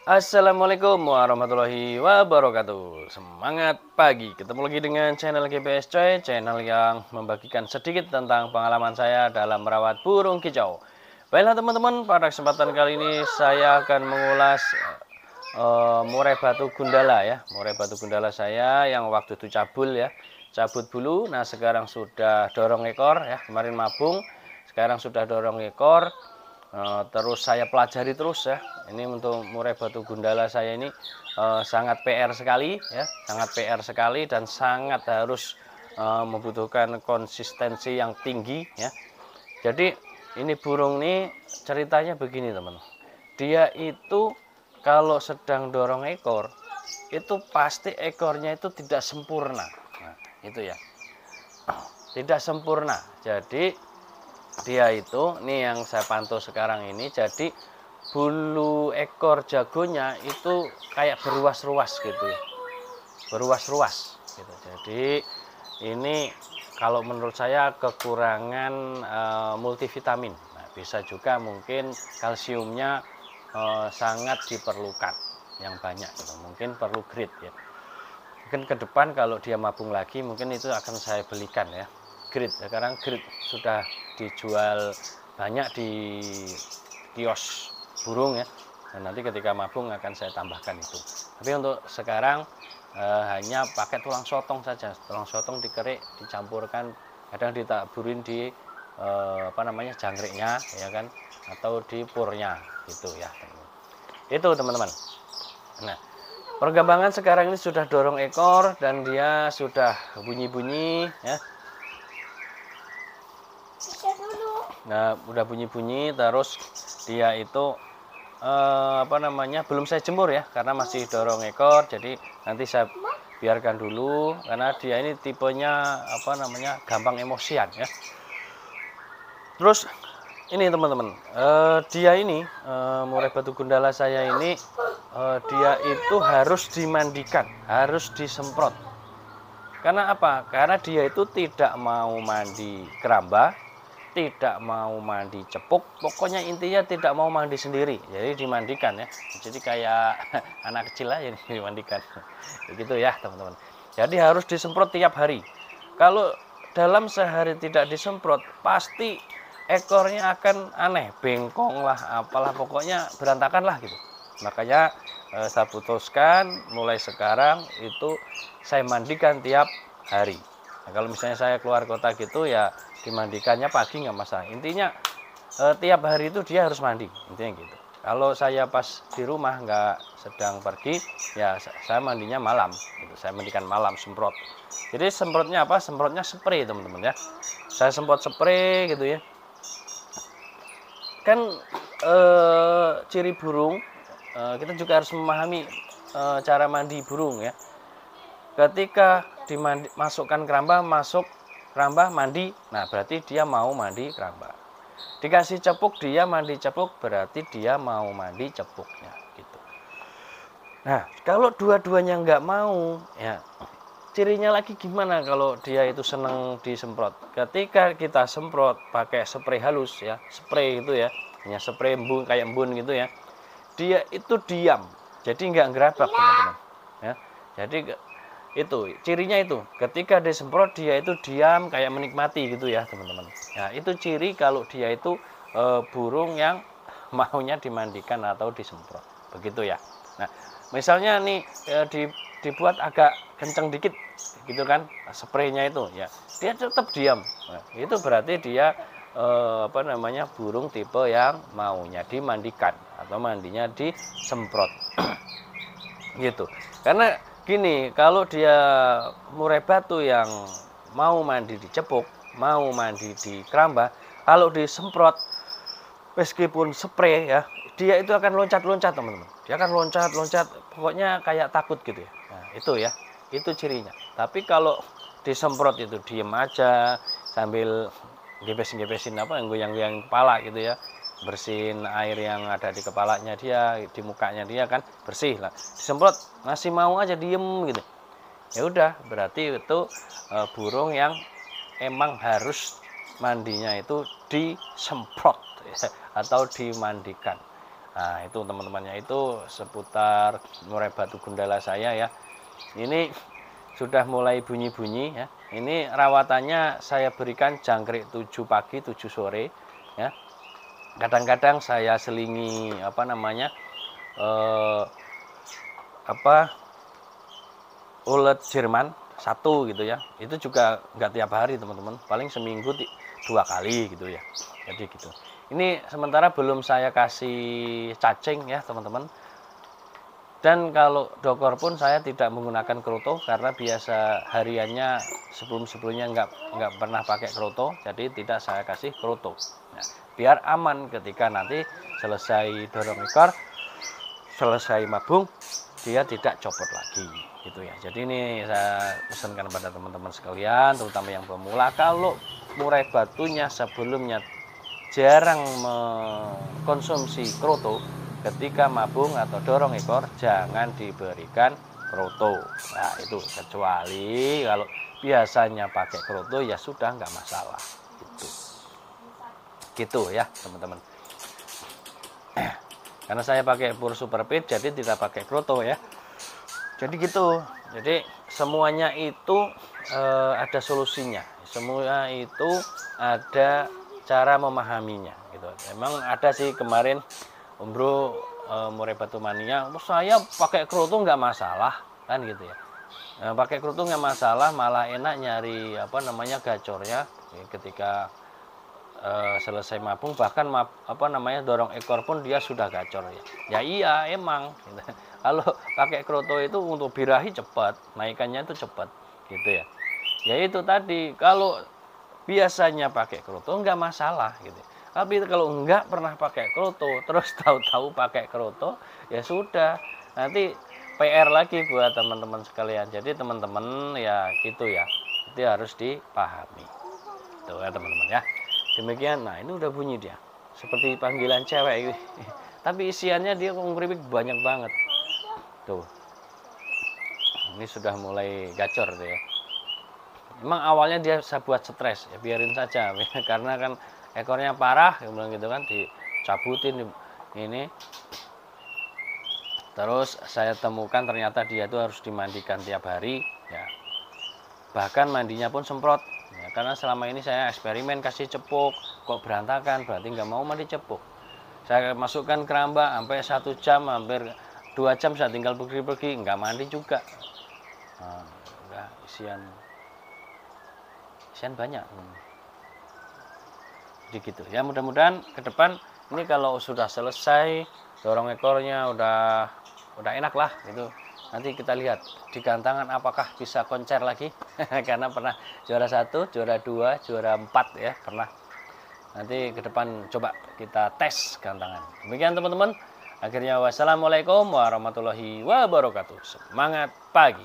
Assalamualaikum warahmatullahi wabarakatuh. Semangat pagi, ketemu lagi dengan channel GPS Coy, channel yang membagikan sedikit tentang pengalaman saya dalam merawat burung kicau. Baiklah teman-teman, pada kesempatan kali ini saya akan mengulas murai batu gundala ya. Murai batu gundala saya yang waktu itu cabul ya, cabut bulu. Nah sekarang sudah dorong ekor ya, kemarin mabung, sekarang sudah dorong ekor. Terus saya pelajari terus ya. Ini untuk murai batu gundala saya ini sangat PR sekali ya, sangat PR sekali dan sangat harus membutuhkan konsistensi yang tinggi ya. Jadi ini burung ini ceritanya begini teman. Dia itu kalau sedang dorong ekor itu pasti ekornya itu tidak sempurna. Nah, itu ya. Tidak sempurna. Jadi dia itu nih yang saya pantau sekarang ini, jadi bulu ekor jagonya itu kayak beruas-ruas gitu ya, beruas-ruas gitu. Jadi ini kalau menurut saya kekurangan multivitamin. Nah, bisa juga mungkin kalsiumnya sangat diperlukan yang banyak gitu. Mungkin perlu grit ya. Mungkin ke depan kalau dia mabung lagi mungkin itu akan saya belikan ya, grit. Sekarang grit sudah dijual banyak di kios burung ya, dan nanti ketika mabung akan saya tambahkan itu. Tapi untuk sekarang hanya pakai tulang sotong saja, tulang sotong dikerik dicampurkan, kadang ditaburin di jangkriknya ya kan, atau di purnya gitu ya. Itu teman-teman. Nah, perkembangan sekarang ini sudah dorong ekor dan dia sudah bunyi-bunyi ya. Nah, udah bunyi-bunyi, terus dia itu belum saya jemur ya karena masih dorong ekor, jadi nanti saya biarkan dulu karena dia ini tipenya gampang emosian ya. Terus ini teman-teman, dia ini murai batu gundala saya ini dia itu harus dimandikan, harus disemprot. Karena apa? Karena dia itu tidak mau mandi keramba, tidak mau mandi cepuk, pokoknya intinya tidak mau mandi sendiri. Jadi dimandikan ya. Jadi kayak anak kecil aja dimandikan. Begitu ya teman-teman. Jadi harus disemprot tiap hari. Kalau dalam sehari tidak disemprot, pasti ekornya akan aneh, bengkong lah, apalah, pokoknya berantakan lah gitu. Makanya saya putuskan mulai sekarang itu saya mandikan tiap hari. Nah, kalau misalnya saya keluar kota gitu ya dimandikannya pagi nggak masalah. Intinya tiap hari itu dia harus mandi, intinya gitu. Kalau saya pas di rumah nggak sedang pergi ya saya mandinya malam gitu. Saya mandikan malam, semprot. Jadi semprotnya apa? Semprotnya spray teman-teman ya. Saya semprot spray gitu ya. Kan ciri burung, kita juga harus memahami cara mandi burung ya. Ketika masukkan keramba, masuk keramba mandi, nah berarti dia mau mandi keramba. Dikasih cepuk, dia mandi cepuk, berarti dia mau mandi cepuknya gitu. Nah kalau dua-duanya nggak mau ya, cirinya lagi gimana kalau dia itu senang disemprot? Ketika kita semprot pakai spray halus ya, spray itu ya, hanya spray embun kayak embun gitu ya, dia itu diam, jadi nggak gerabak teman-teman ya. Jadi itu cirinya, itu ketika disemprot dia itu diam kayak menikmati gitu ya teman-teman. Nah itu ciri kalau dia itu burung yang maunya dimandikan atau disemprot begitu ya. Nah misalnya nih dibuat agak kenceng dikit gitu kan spraynya itu ya, dia tetap diam. Nah, itu berarti dia burung tipe yang maunya dimandikan atau mandinya disemprot gitu. Karena gini, kalau dia murai batu yang mau mandi dicepuk, mau mandi di keramba, kalau disemprot meskipun spray ya, dia itu akan loncat-loncat teman-teman. Dia akan loncat-loncat, pokoknya kayak takut gitu ya. Nah, itu ya, itu cirinya. Tapi kalau disemprot itu diem aja sambil gebesin-gebesin yang goyang-goyang kepala gitu ya, bersihin air yang ada di kepalanya dia, di mukanya dia kan bersih lah. Disemprot masih mau aja diem gitu. Ya udah, berarti itu burung yang emang harus mandinya itu disemprot ya, atau dimandikan. Nah, itu teman-temannya, itu seputar murai batu gundala saya ya. Ini sudah mulai bunyi-bunyi ya. Ini rawatannya saya berikan jangkrik 7 pagi 7 sore ya. Kadang-kadang saya selingi eh, ulet Jerman satu gitu ya. Itu juga nggak tiap hari teman-teman, paling seminggu 2 kali gitu ya. Jadi gitu. Ini sementara belum saya kasih cacing ya teman-teman. Dan kalau dokor pun saya tidak menggunakan kroto karena biasa hariannya sebelum-sebelumnya nggak pernah pakai kroto, jadi tidak saya kasih kroto. Nah, biar aman ketika nanti selesai dorong ekor, selesai mabung, dia tidak copot lagi gitu ya. Jadi ini saya pesankan pada teman-teman sekalian, terutama yang pemula, kalau murai batunya sebelumnya jarang mengkonsumsi kroto, ketika mabung atau dorong ekor jangan diberikan kroto. Nah itu, kecuali kalau biasanya pakai kroto ya sudah nggak masalah gitu ya teman-teman. Karena saya pakai pur super feed jadi tidak pakai kroto ya. Jadi gitu. Jadi semuanya itu ada solusinya. Semua itu ada cara memahaminya gitu. Emang ada sih kemarin Om Bro murai batu mania, saya pakai kroto nggak masalah kan gitu ya. Pakai kroto nggak masalah, malah enak nyari gacornya ketika selesai mabung, bahkan dorong ekor pun dia sudah gacor ya. Ya iya emang gitu. Kalau pakai kroto itu untuk birahi cepat, naikannya itu cepat gitu ya. Ya itu tadi, kalau biasanya pakai kroto nggak masalah gitu. Tapi kalau nggak pernah pakai kroto, terus tahu-tahu pakai kroto, ya sudah, nanti PR lagi buat teman-teman sekalian. Jadi teman-teman ya gitu ya, itu harus dipahami. Tuh ya teman-teman ya. Demikian, nah ini udah bunyi dia, seperti panggilan cewek gitu. Tapi isiannya dia ngeripik banyak banget. Tuh, ini sudah mulai gacor tuh ya. Emang awalnya dia saya buat stres, ya biarin saja, karena kan ekornya parah, bilang gitu kan, dicabutin ini. Terus saya temukan ternyata dia itu harus dimandikan tiap hari, ya. Bahkan mandinya pun semprot, ya, karena selama ini saya eksperimen kasih cepuk, kok berantakan, berarti nggak mau mandi cepuk. Saya masukkan keramba sampai 1 jam, hampir 2 jam saya tinggal pergi-pergi, nggak mandi juga. Nah, udah isian banyak. Jadi gitu ya, mudah-mudahan ke depan ini kalau sudah selesai dorong ekornya udah enak lah gitu. Nanti kita lihat di gantangan apakah bisa koncer lagi karena pernah juara 1, juara 2, juara 4 ya pernah. Nanti ke depan coba kita tes gantangan. Demikian teman-teman. Akhirnya wassalamualaikum warahmatullahi wabarakatuh. Semangat pagi.